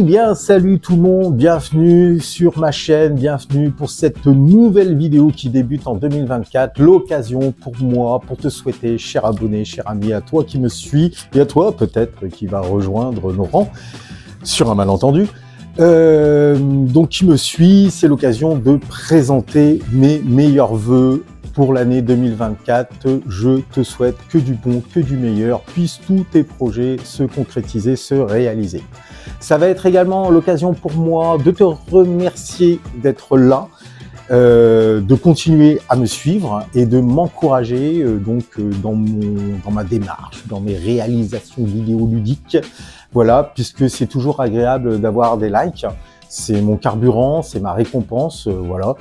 bien, salut tout le monde, bienvenue sur ma chaîne, bienvenue pour cette nouvelle vidéo qui débute en 2024. L'occasion pour moi, pour te souhaiter, cher abonné, cher ami, à toi qui me suis et à toi peut-être qui va rejoindre nos rangs sur un malentendu. Donc qui me suit, c'est l'occasion de présenter mes meilleurs vœux pour l'année 2024. Je te souhaite que du bon, que du meilleur, puissent tous tes projets se concrétiser, se réaliser. Ça va être également l'occasion pour moi de te remercier d'être là, de continuer à me suivre et de m'encourager dans ma démarche, dans mes réalisations vidéoludiques. Voilà, puisque c'est toujours agréable d'avoir des likes. C'est mon carburant, c'est ma récompense, voilà,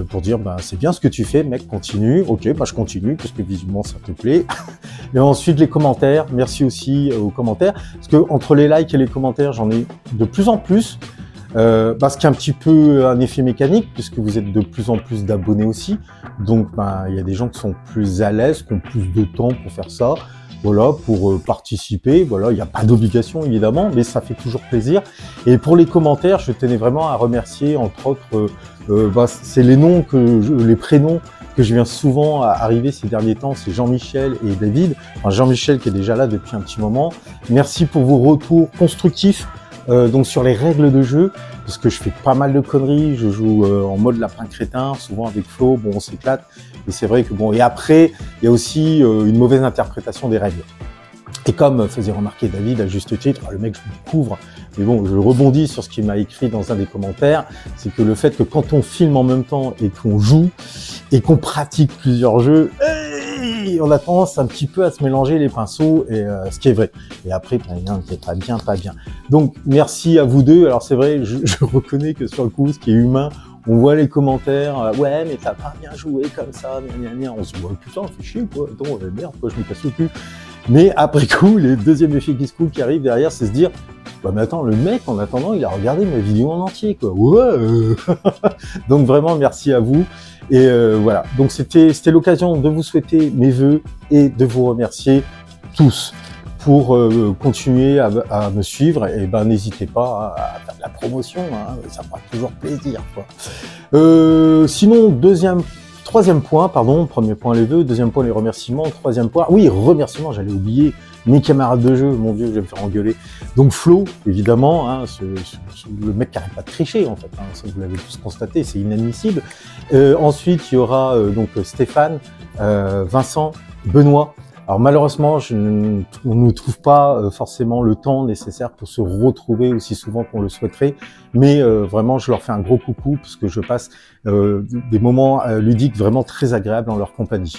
pour dire c'est bien ce que tu fais, mec, continue. Ok, je continue parce que visiblement ça te plaît. Et ensuite les commentaires, merci aussi aux commentaires, parce que entre les likes et les commentaires, j'en ai de plus en plus. Ce qui est un petit peu un effet mécanique, puisque vous êtes de plus en plus d'abonnés aussi. Donc il y a des gens qui sont plus à l'aise, qui ont plus de temps pour faire ça. Voilà, pour participer. Voilà, il n'y a pas d'obligation évidemment, mais ça fait toujours plaisir. Et pour les commentaires, je tenais vraiment à remercier, entre autres, c'est les prénoms que je viens souvent à arriver ces derniers temps, c'est Jean-Michel et David. Enfin, Jean-Michel qui est déjà là depuis un petit moment. Merci pour vos retours constructifs. Donc sur les règles de jeu, parce que je fais pas mal de conneries, je joue en mode lapin crétin, souvent avec Flo, on s'éclate, et c'est vrai que et après, il y a aussi une mauvaise interprétation des règles. Et comme faisait remarquer David à juste titre, le mec je me couvre, mais bon, je rebondis sur ce qu'il m'a écrit dans un des commentaires, c'est que le fait que quand on filme en même temps et qu'on joue, et qu'on pratique plusieurs jeux, on a tendance un petit peu à se mélanger les pinceaux, et ce qui est vrai. Et après, c'est pas bien. Donc, merci à vous deux. Alors c'est vrai, je reconnais que sur le coup, ce qui est humain, on voit les commentaires, ouais, mais t'as pas bien joué comme ça, gna. On se dit, putain, fais chier, quoi. Attends, merde, quoi, je me casse le cul. Mais après coup, le deuxième effet qui arrive derrière, c'est se dire, mais attends, le mec, en attendant, il a regardé ma vidéo en entier, quoi. Ouais. Donc vraiment, merci à vous. Et voilà. Donc c'était l'occasion de vous souhaiter mes vœux et de vous remercier tous pour continuer à me suivre. Et n'hésitez pas à faire de la promotion, hein, ça fera toujours plaisir, quoi. Sinon, troisième point, pardon, premier point les vœux, deuxième point les remerciements, troisième point, oui, remerciements, j'allais oublier mes camarades de jeu, mon Dieu, je vais me faire engueuler. Donc Flo, évidemment, hein, le mec qui n'arrête pas de tricher en fait, hein, ça vous l'avez tous constaté, c'est inadmissible. Ensuite, il y aura donc Stéphane, Vincent, Benoît. Alors malheureusement, on ne trouve pas forcément le temps nécessaire pour se retrouver aussi souvent qu'on le souhaiterait, mais vraiment je leur fais un gros coucou parce que je passe des moments ludiques vraiment très agréables en leur compagnie.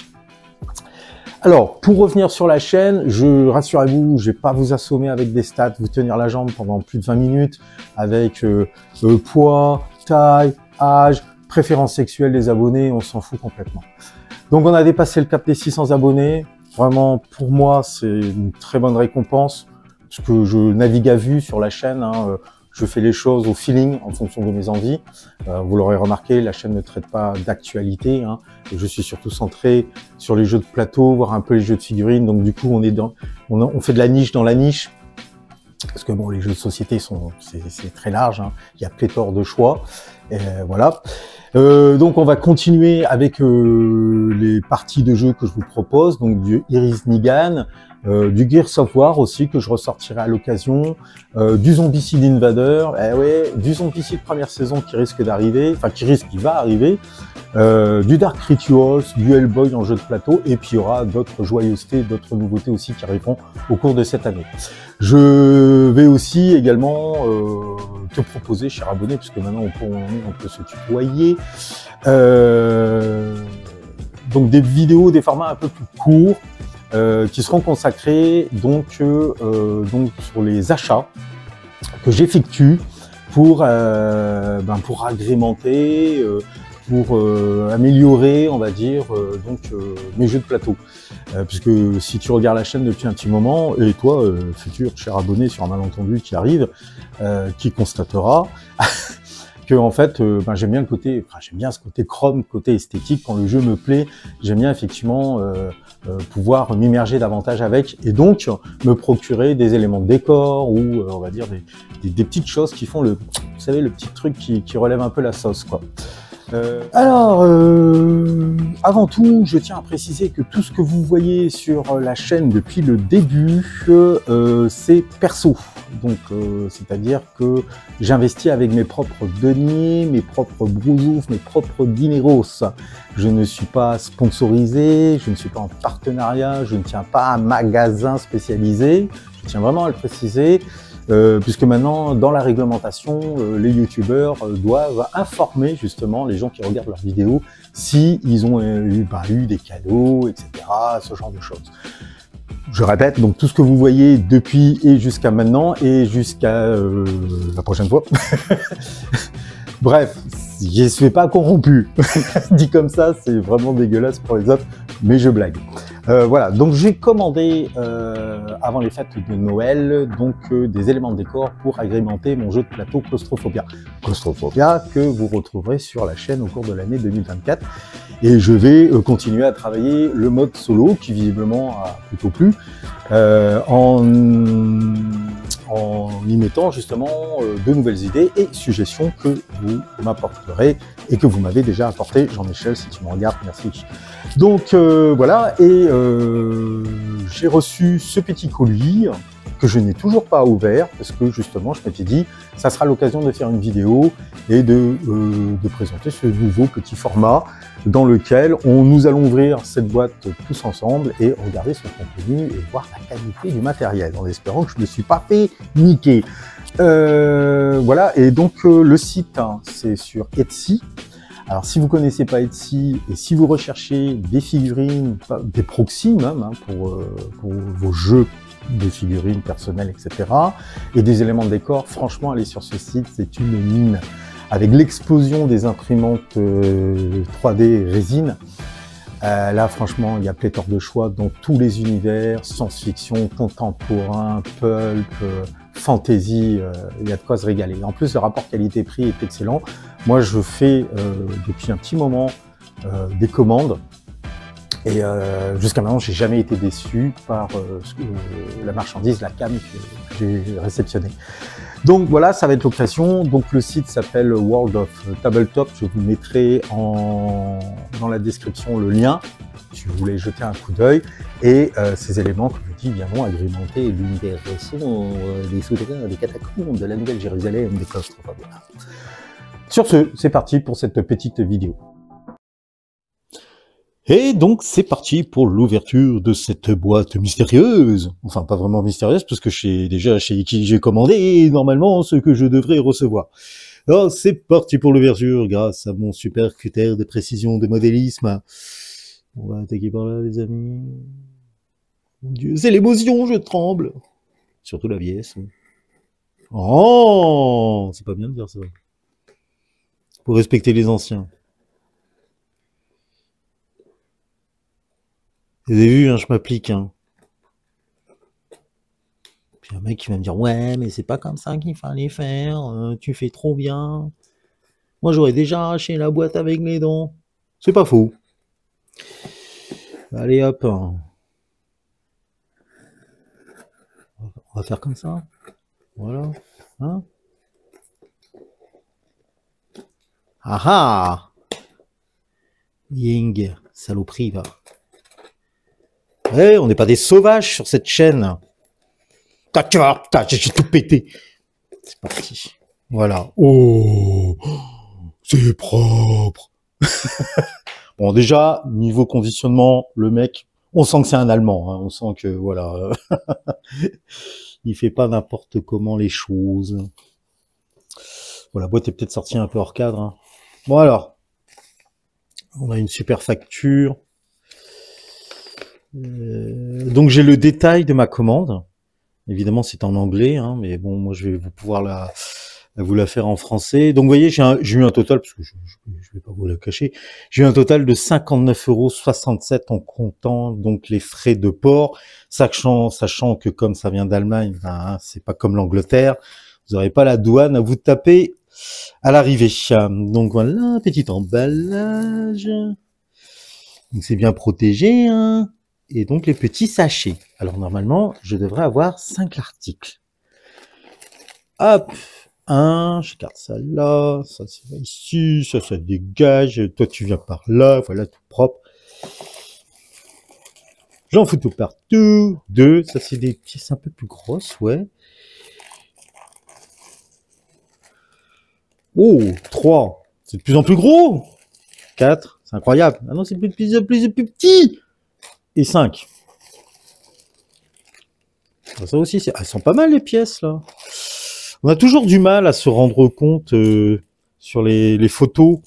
Alors, pour revenir sur la chaîne, rassurez-vous, je vais pas vous assommer avec des stats, vous tenir la jambe pendant plus de 20 minutes avec poids, taille, âge, préférence sexuelle des abonnés, on s'en fout complètement. Donc on a dépassé le cap des 600 abonnés. Vraiment, pour moi, c'est une très bonne récompense, parce que je navigue à vue sur la chaîne, hein, je fais les choses au feeling, en fonction de mes envies. Vous l'aurez remarqué, la chaîne ne traite pas d'actualité, hein, et je suis surtout centré sur les jeux de plateau, voire un peu les jeux de figurines, donc du coup, on fait de la niche dans la niche, parce que les jeux de société c'est très large, hein, il y a pléthore de choix, et voilà. Donc on va continuer avec les parties de jeu que je vous propose, donc du Iris Nigan, du Gears of War aussi que je ressortirai à l'occasion, du Zombicide Invader, du Zombicide première saison qui risque d'arriver, qui va arriver, du Dark Rituals, du Hellboy en jeu de plateau, et puis il y aura d'autres joyeusetés, d'autres nouveautés aussi qui arriveront au cours de cette année. Je vais aussi également te proposer, cher abonné, puisque maintenant on peut se tutoyer, donc des vidéos, des formats un peu plus courts, qui seront consacrés donc sur les achats que j'effectue pour agrémenter, pour améliorer, on va dire, mes jeux de plateau. Puisque si tu regardes la chaîne depuis un petit moment, et toi, futur cher abonné sur un malentendu qui arrive, qui constatera que en fait, j'aime bien le côté, j'aime bien ce côté chrome, côté esthétique. Quand le jeu me plaît, j'aime bien effectivement pouvoir m'immerger davantage avec et donc me procurer des éléments de décor ou on va dire des petites choses qui font vous savez, le petit truc qui relève un peu la sauce, quoi. Alors, avant tout, je tiens à préciser que tout ce que vous voyez sur la chaîne depuis le début, c'est perso. Donc, c'est-à-dire que j'investis avec mes propres deniers, mes propres brousoufs, mes propres dineros. Je ne suis pas sponsorisé, je ne suis pas en partenariat, je ne tiens pas à un magasin spécialisé. Je tiens vraiment à le préciser. Puisque maintenant, dans la réglementation, les youtubeurs doivent informer justement les gens qui regardent leurs vidéos si ils ont eu des cadeaux, etc., ce genre de choses. Je répète, donc tout ce que vous voyez depuis et jusqu'à maintenant et jusqu'à la prochaine fois. Bref, je ne suis pas corrompu. Dit comme ça, c'est vraiment dégueulasse pour les autres, mais je blague. Voilà, donc j'ai commandé avant les fêtes de Noël donc des éléments de décor pour agrémenter mon jeu de plateau Claustrophobia. Claustrophobia que vous retrouverez sur la chaîne au cours de l'année 2024. Et je vais continuer à travailler le mode solo qui visiblement a plutôt plu en y mettant justement de nouvelles idées et suggestions que vous m'apporterez et que vous m'avez déjà apporté. Jean-Michel, si tu me regardes, merci. Donc voilà, et j'ai reçu ce petit colis que je n'ai toujours pas ouvert parce que justement je m'étais dit ça sera l'occasion de faire une vidéo et de présenter ce nouveau petit format dans lequel nous allons ouvrir cette boîte tous ensemble et regarder son contenu et voir la qualité du matériel en espérant que je ne me suis pas fait niquer. Voilà, et donc le site c'est sur Etsy. Alors si vous connaissez pas Etsy et si vous recherchez des figurines, des proxys même pour vos jeux de figurines personnelles, etc. et des éléments de décor, franchement allez sur ce site, c'est une mine. Avec l'explosion des imprimantes 3D résine, là franchement il y a pléthore de choix dans tous les univers, science-fiction, contemporain, pulp, fantasy, il y a de quoi se régaler. En plus le rapport qualité-prix est excellent. Moi je fais depuis un petit moment des commandes et jusqu'à maintenant j'ai jamais été déçu par la marchandise, la cam que j'ai réceptionnée. Donc voilà, ça va être l'occasion. Donc le site s'appelle World of Tabletop. Je vous mettrai dans la description le lien si vous voulez jeter un coup d'œil. Et ces éléments, comme je dis, viendront agrémenter l'univers des souterrains, des catacombes de la Nouvelle-Jérusalem, des claustrophobes. Voilà. Sur ce, c'est parti pour cette petite vidéo. Et donc c'est parti pour l'ouverture de cette boîte mystérieuse. Enfin pas vraiment mystérieuse parce que je sais déjà chez qui j'ai commandé normalement ce que je devrais recevoir. Alors c'est parti pour l'ouverture grâce à mon super critère de précision de modélisme. On va attaquer par là les amis. Mon Dieu, c'est l'émotion, je tremble. Surtout la vieillesse. Oh, c'est pas bien de dire ça. Faut respecter les anciens. Vous avez vu, hein, je m'applique. Hein. Puis un mec qui va me dire, ouais, mais c'est pas comme ça qu'il fallait faire, tu fais trop bien. Moi, j'aurais déjà arraché la boîte avec mes dents. C'est pas faux. Allez, hop. On va faire comme ça. Voilà. Hein? Ah ah! Ying, saloperie, va. Ouais, on n'est pas des sauvages sur cette chaîne. J'ai tout pété. C'est parti. Voilà. Oh, c'est propre. Bon, déjà, niveau conditionnement, le mec, on sent que c'est un Allemand. Hein, on sent que, voilà, il fait pas n'importe comment les choses. Bon, la boîte est peut-être sortie un peu hors cadre. Hein. Bon, alors, on a une super facture. Donc j'ai le détail de ma commande. Évidemment c'est en anglais, hein, mais bon moi je vais pouvoir vous la faire en français. Donc vous voyez j'ai eu un total, parce que je vais pas vous la cacher, j'ai eu un total de 59,67 € en comptant donc les frais de port, sachant que comme ça vient d'Allemagne, ben, c'est pas comme l'Angleterre, vous n'aurez pas la douane à vous taper à l'arrivée. Donc voilà, petit emballage. Donc c'est bien protégé, hein. Et donc les petits sachets. Alors normalement, je devrais avoir 5 articles. Hop, je garde ça là, ça va ici, ça dégage, toi tu viens par là, voilà, tout propre. J'en fous tout partout. 2, ça c'est des pièces un peu plus grosses, ouais. Oh, 3, c'est de plus en plus gros. 4, c'est incroyable. Ah non, c'est plus petit. Et 5. Ça aussi, elles sont pas mal les pièces là. On a toujours du mal à se rendre compte sur les photos.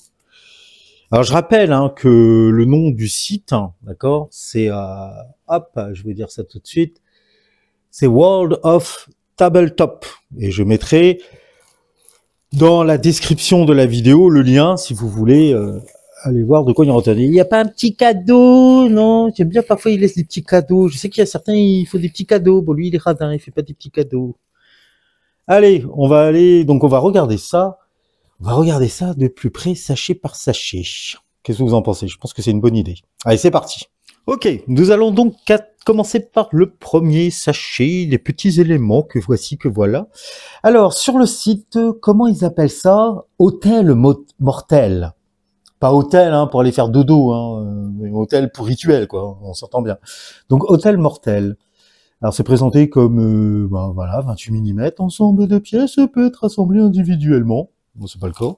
Alors je rappelle que le nom du site, hein, d'accord, c'est hop, je vais dire ça tout de suite, c'est World of Tabletop. Et je mettrai dans la description de la vidéo le lien si vous voulez aller voir de quoi il retourne. Il n'y a pas un petit cadeau, non? J'aime bien parfois il laisse des petits cadeaux. Je sais qu'il y a certains, il faut des petits cadeaux. Bon, lui il est radin, il fait pas des petits cadeaux. Allez, on va regarder ça. On va regarder ça de plus près, sachet par sachet. Qu'est-ce que vous en pensez? Je pense que c'est une bonne idée. Allez, c'est parti. Ok, nous allons donc commencer par le premier sachet, les petits éléments que voici, que voilà. Alors, sur le site, comment ils appellent ça? Hôtel mortel. Pas hôtel pour aller faire dodo, hôtel pour rituel, quoi, on s'entend bien. Donc, hôtel mortel. Alors, c'est présenté comme, voilà, 28 mm, ensemble de pièces peut être assemblé individuellement. Bon, c'est pas le cas.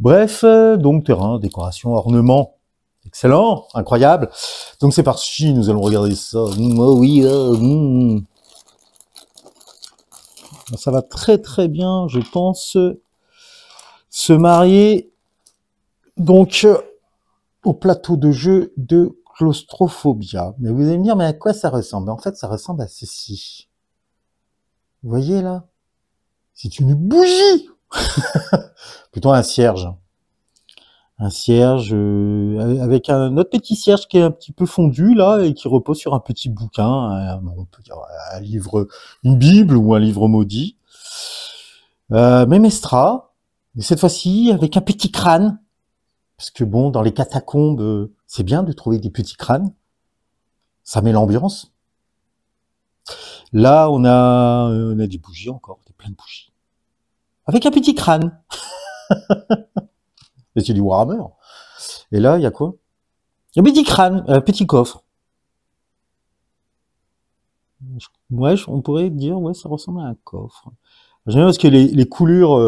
Bref, donc terrain, décoration, ornement, excellent, incroyable. Donc c'est parti, nous allons regarder ça. Oh oui, ça va très très bien, je pense, se marier donc au plateau de jeu de Claustrophobia. Mais vous allez me dire, mais à quoi ça ressemble? En fait, ça ressemble à ceci. Vous voyez là? C'est une bougie. Plutôt un cierge. Un cierge avec un autre petit cierge qui est un petit peu fondu là et qui repose sur un petit bouquin, on peut dire un livre, une Bible ou un livre maudit. Mémestra, mais cette fois-ci avec un petit crâne, parce que bon, dans les catacombes, c'est bien de trouver des petits crânes, ça met l'ambiance. Là, on a des bougies encore, plein de bougies, avec un petit crâne. Et c'est du Warhammer. Et là, il y a quoi? Un petit crâne, un petit coffre. Ouais, on pourrait dire, ouais, ça ressemble à un coffre. J'aime bien parce que les coulures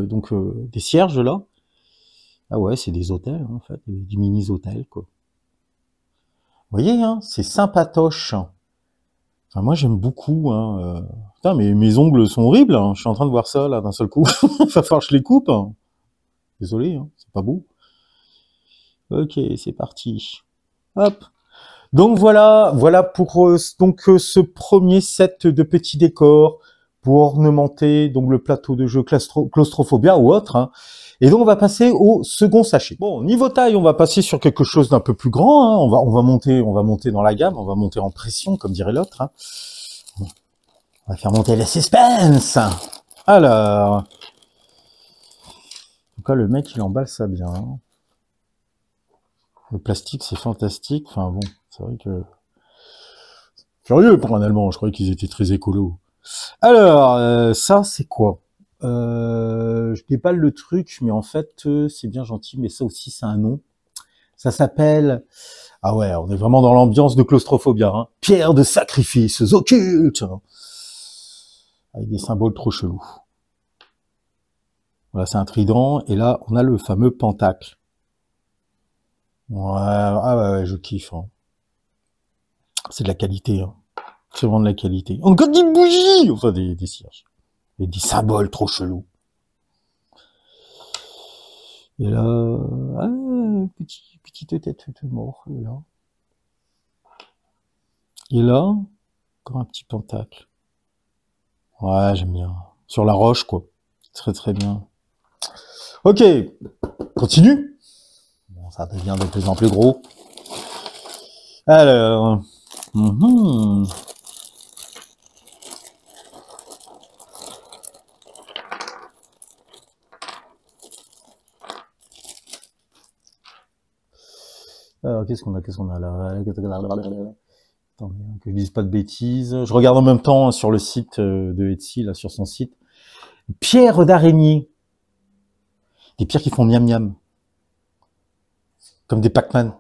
donc des cierges là, ah ouais, c'est des hôtels en fait, des mini hôtels quoi. Vous voyez, c'est sympatoche. Enfin, moi j'aime beaucoup. Putain, mais mes ongles sont horribles. Je suis en train de voir ça là d'un seul coup. Il va falloir que je les coupe. Désolé, c'est pas beau. Ok, c'est parti. Hop. Donc voilà pour ce premier set de petits décors pour ornementer donc le plateau de jeu Claustrophobia ou autre. Et donc on va passer au second sachet. Bon, niveau taille, on va passer sur quelque chose d'un peu plus grand. On va monter dans la gamme, on va monter en pression, comme dirait l'autre. On va faire monter le suspense. Alors, en tout cas, le mec il emballe ça bien. Le plastique c'est fantastique. Enfin bon, c'est vrai que curieux pour un Allemand, je croyais qu'ils étaient très écolos. Alors, ça, c'est quoi? Je déballe le truc, mais en fait, c'est bien gentil, mais ça aussi, c'est un nom. Ça s'appelle... Ah ouais, on est vraiment dans l'ambiance de Claustrophobia. Pierre de sacrifices occultes. Avec des symboles trop chelous. Voilà, c'est un trident, et là, on a le fameux pentacle. Ouais, ah ouais, je kiffe. C'est de la qualité, C'est vraiment de la qualité. Encore des bougies! Enfin, des cierges. Et des symboles trop chelous. Et là, petite tête de mort, là. Et là, encore un petit pentacle. Ouais, j'aime bien. Sur la roche, quoi. Très très bien. Ok, continue. Bon, ça devient de plus en plus gros. Alors, Alors, qu'est-ce qu'on a là? Attendez, que je dise pas de bêtises. Je regarde en même temps sur le site de Etsy, là, sur son site. Pierres d'araignée. Des pierres qui font miam miam. Comme des Pac-Man.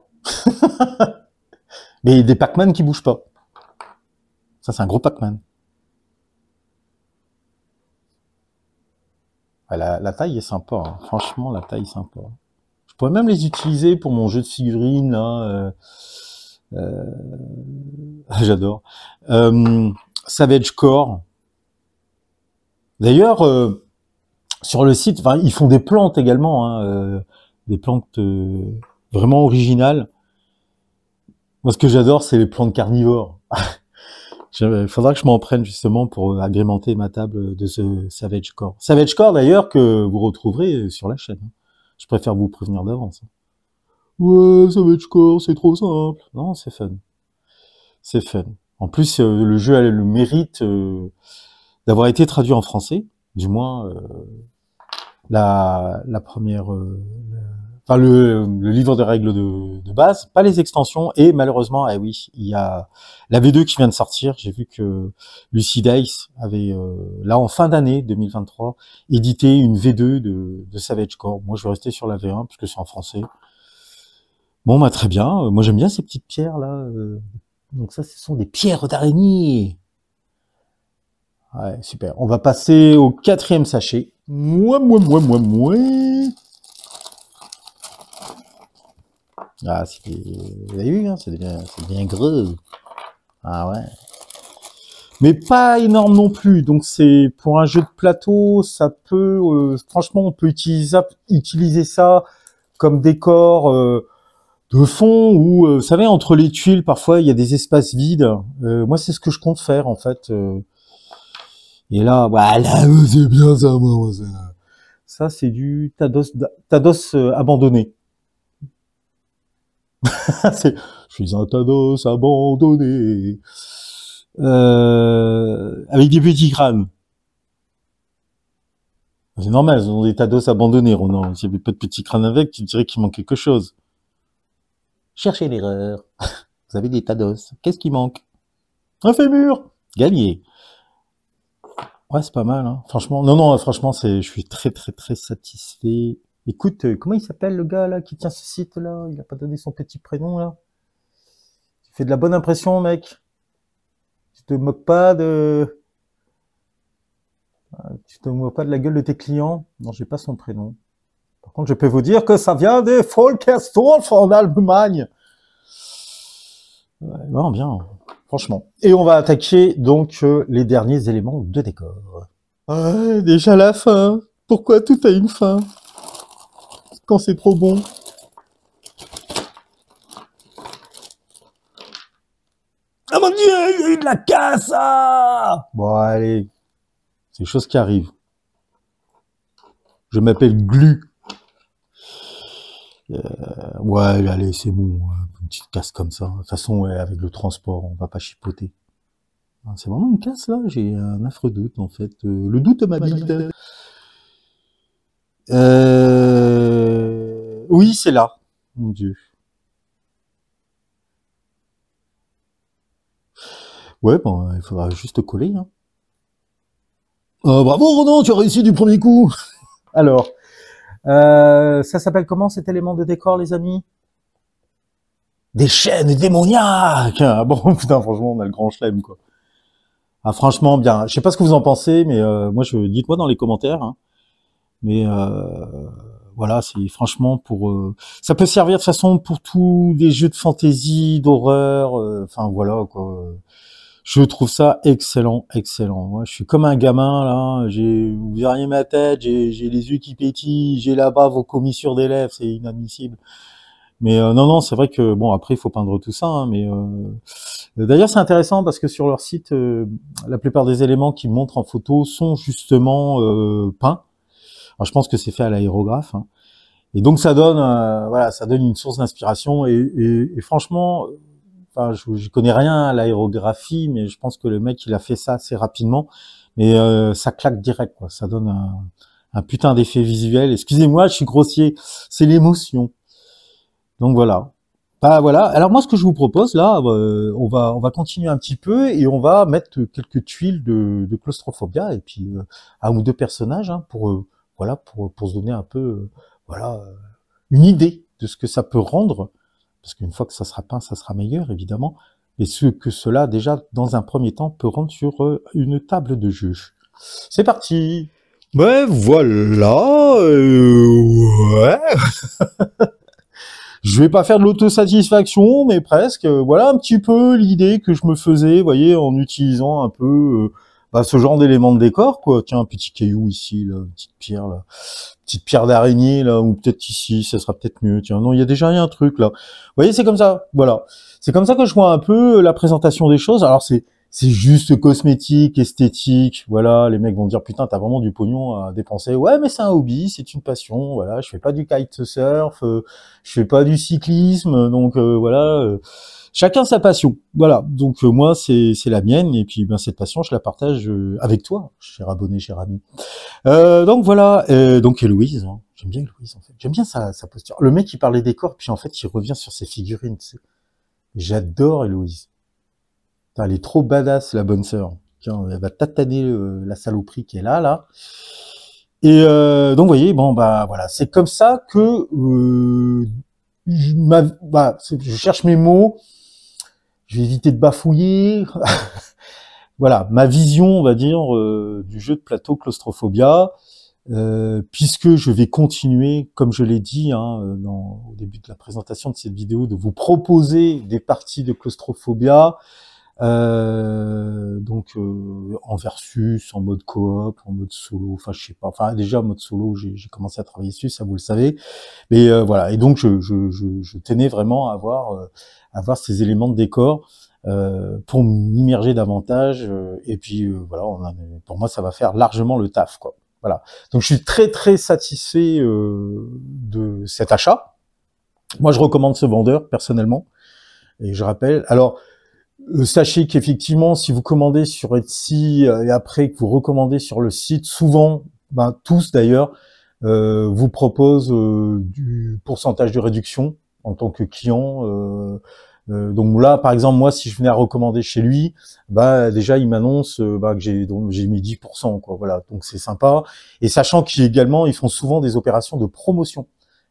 Mais des Pac-Man qui bougent pas. Ça, c'est un gros Pac-Man. Ouais, la taille est sympa. Hein. Franchement, la taille est sympa. Je pourrais même les utiliser pour mon jeu de figurines, là. J'adore. Savage Core. D'ailleurs, sur le site, enfin, ils font des plantes également, hein, des plantes vraiment originales. Moi, ce que j'adore, c'est les plantes carnivores. Il faudra que je m'en prenne justement pour agrémenter ma table de ce Savage Core. Savage Core, d'ailleurs, que vous retrouverez sur la chaîne. Je préfère vous prévenir d'avance. Ouais, Savage Core, c'est trop simple. Non, c'est fun. C'est fun. En plus, le jeu a le mérite d'avoir été traduit en français, du moins la première, enfin le livre de règles de base, pas les extensions, et malheureusement, ah oui, il y a la V2 qui vient de sortir. J'ai vu que Lucy Dice avait, là en fin d'année 2023, édité une V2 de Savage Core. Moi, je vais rester sur la V1 puisque c'est en français. Bon, bah très bien. Moi, j'aime bien ces petites pierres là. Donc ça, ce sont des pierres d'araignée. Ouais, super. On va passer au 4e sachet. Moi. Ah, vous avez vu, hein, c'est bien gros. Ah ouais. Mais pas énorme non plus. Donc c'est pour un jeu de plateau, ça peut, franchement, on peut utiliser ça comme décor de fond ou, vous savez, entre les tuiles, parfois il y a des espaces vides. Moi, c'est ce que je compte faire en fait. Et là, voilà, c'est bien ça, moi. Ça, c'est du Tados abandonné. Je suis un Tados abandonné. Avec des petits crânes. C'est normal, ils ont des Tados abandonnés, Ronan. S'il n'y avait pas de petits crânes avec, tu dirais qu'il manque quelque chose. Cherchez l'erreur. Vous avez des Tados. Qu'est-ce qui manque? Un fémur. Gagné. Ouais, c'est pas mal, hein. Franchement, non, franchement, je suis très satisfait. Écoute, comment il s'appelle le gars, là, qui tient ce site, là? Il a pas donné son petit prénom, là. Tu fais de la bonne impression, mec. Tu te moques pas de la gueule de tes clients. Non, j'ai pas son prénom. Par contre, je peux vous dire que ça vient des Volkersdorf en Allemagne. Ouais, non, bien, franchement. Et on va attaquer donc les derniers éléments de décor. Ouais, déjà la fin. Pourquoi tout a une fin quand c'est trop bon? Ah mon Dieu, il y a eu de la casse. Bon, allez, c'est des choses qui arrivent. Je m'appelle Glu. Ouais, allez, c'est bon. Une petite casse comme ça. De toute façon, ouais, avec le transport, on va pas chipoter. C'est vraiment une casse, là. J'ai un affreux doute, en fait. Le doute m'habite. Oui, c'est là. Mon Dieu. Ouais, bon, il faudra juste coller. Hein. Bravo, Ronan, tu as réussi du premier coup. Alors, ça s'appelle comment cet élément de décor, les amis? Des chaînes démoniaques. Ah bon, putain, franchement, on a le grand chelem, quoi. Ah, franchement, bien. Je sais pas ce que vous en pensez, mais moi, dites-moi dans les commentaires. Hein. Mais voilà, c'est franchement pour. Ça peut servir de façon pour tous les jeux de fantasy, d'horreur. Enfin voilà, quoi. Je trouve ça excellent, excellent. Moi, je suis comme un gamin là. Vous verriez ma tête, j'ai les yeux qui pétillent, j'ai la bave aux commissures des lèvres, c'est inadmissible. Mais non, c'est vrai que bon, après, il faut peindre tout ça. Hein, mais d'ailleurs, c'est intéressant parce que sur leur site, la plupart des éléments qu'ils montrent en photo sont justement peints. Alors, je pense que c'est fait à l'aérographe. Hein. Et donc, ça donne, voilà, ça donne une source d'inspiration. Et franchement, enfin, je connais rien à l'aérographie, mais je pense que le mec, il a fait ça assez rapidement. Mais ça claque direct, quoi. Ça donne un putain d'effet visuel. Excusez-moi, je suis grossier. C'est l'émotion. Donc voilà. Bah voilà. Alors moi, ce que je vous propose là, on va continuer un petit peu et on va mettre quelques tuiles de claustrophobia et puis un ou deux personnages hein, voilà pour se donner un peu voilà une idée de ce que ça peut rendre. Parce qu'une fois que ça sera peint, ça sera meilleur évidemment. Mais ce que cela déjà dans un premier temps peut rendre sur une table de jeu. C'est parti. Ouais, voilà. Ouais. Je vais pas faire de l'autosatisfaction, mais presque. Voilà un petit peu l'idée que je me faisais, vous voyez, en utilisant un peu ce genre d'éléments de décor, quoi. Tiens, un petit caillou ici, là, petite pierre d'araignée, là, ou peut-être ici, ça sera peut-être mieux. Tiens, non, il y a déjà un truc là. Vous voyez, c'est comme ça. Voilà, c'est comme ça que je vois un peu la présentation des choses. Alors c'est juste cosmétique, esthétique, voilà, les mecs vont dire putain t'as vraiment du pognon à dépenser, ouais mais c'est un hobby, c'est une passion, voilà, je fais pas du kitesurf, je fais pas du cyclisme, donc voilà, chacun sa passion, voilà, donc moi c'est la mienne, et puis ben cette passion je la partage avec toi, cher abonné, cher ami. Donc voilà, donc Héloïse, hein. J'aime bien Héloïse en fait, j'aime bien sa posture, le mec il parle des décors, puis en fait il revient sur ses figurines, tu sais. J'adore Héloïse. Putain, elle est trop badass, la bonne sœur. Tiens, elle va tataner la saloperie qui est là. Et donc, vous voyez, bon, bah voilà, c'est comme ça que je cherche mes mots. Je vais éviter de bafouiller. Voilà, ma vision, on va dire, du jeu de plateau Claustrophobia, puisque je vais continuer, comme je l'ai dit hein, au début de la présentation de cette vidéo, de vous proposer des parties de Claustrophobia. Donc en versus, en mode coop, en mode solo, enfin je sais pas, enfin déjà en mode solo j'ai commencé à travailler dessus, ça vous le savez, mais voilà, et donc je tenais vraiment à avoir ces éléments de décor pour m'immerger davantage, et puis voilà, pour moi ça va faire largement le taf quoi. Voilà, donc je suis très satisfait de cet achat. Moi je recommande ce vendeur personnellement, et je rappelle, alors sachez qu'effectivement, si vous commandez sur Etsy et après que vous recommandez sur le site, souvent, tous d'ailleurs, vous proposent du pourcentage de réduction en tant que client. Donc là, par exemple, moi, si je venais à recommander chez lui, déjà, il m'annonce que j'ai mis 10%, quoi. Voilà, donc c'est sympa. Et sachant qu'également, ils font souvent des opérations de promotion.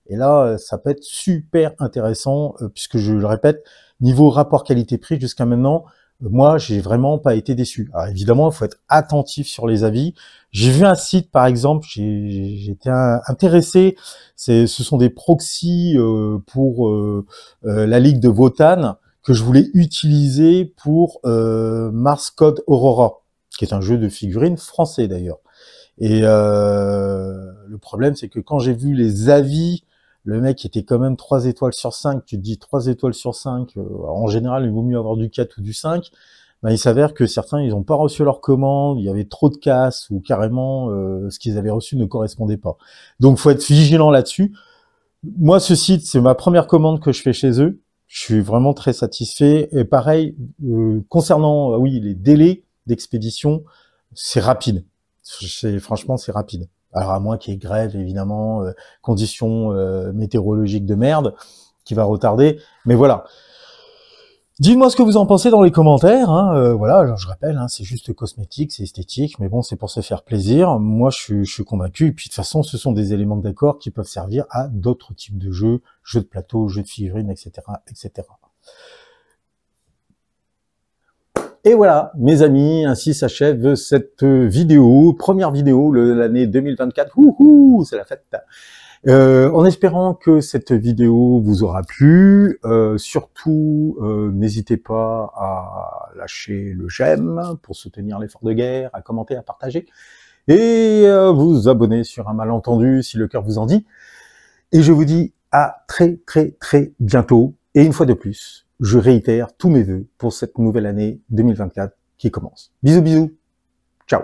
Et là, ça peut être super intéressant, puisque je le répète, niveau rapport qualité-prix, jusqu'à maintenant, moi, j'ai vraiment pas été déçu. Alors évidemment, il faut être attentif sur les avis. J'ai vu un site, par exemple, j'ai été intéressé. Ce sont des proxys pour la Ligue de Wotan que je voulais utiliser pour Mars Code Aurora, qui est un jeu de figurines français d'ailleurs. Et le problème, c'est que quand j'ai vu les avis, le mec était quand même 3 étoiles sur 5, tu te dis 3 étoiles sur 5, en général, il vaut mieux avoir du 4 ou du 5, il s'avère que certains, ils n'ont pas reçu leur commande, il y avait trop de casse, ou carrément, ce qu'ils avaient reçu ne correspondait pas. Donc, faut être vigilant là-dessus. Moi, ce site, c'est ma première commande que je fais chez eux, je suis vraiment très satisfait, et pareil, concernant, oui, les délais d'expédition, c'est rapide. Franchement, c'est rapide. Alors à moins qu'il y ait grève, évidemment, conditions météorologiques de merde, qui va retarder. Mais voilà. Dites-moi ce que vous en pensez dans les commentaires. Hein. Voilà, alors je rappelle, hein, c'est juste cosmétique, c'est esthétique, mais bon, c'est pour se faire plaisir. Moi, je suis convaincu. Et puis de toute façon, ce sont des éléments de décor qui peuvent servir à d'autres types de jeux, jeux de plateau, jeux de figurines, etc., etc. Et voilà, mes amis, ainsi s'achève cette vidéo, première vidéo de l'année 2024. Wouhou, c'est la fête. En espérant que cette vidéo vous aura plu, surtout n'hésitez pas à lâcher le j'aime pour soutenir l'effort de guerre, à commenter, à partager, et vous abonner sur un malentendu si le cœur vous en dit. Et je vous dis à très bientôt. Et une fois de plus, je réitère tous mes vœux pour cette nouvelle année 2024 qui commence. Bisous, bisous. Ciao.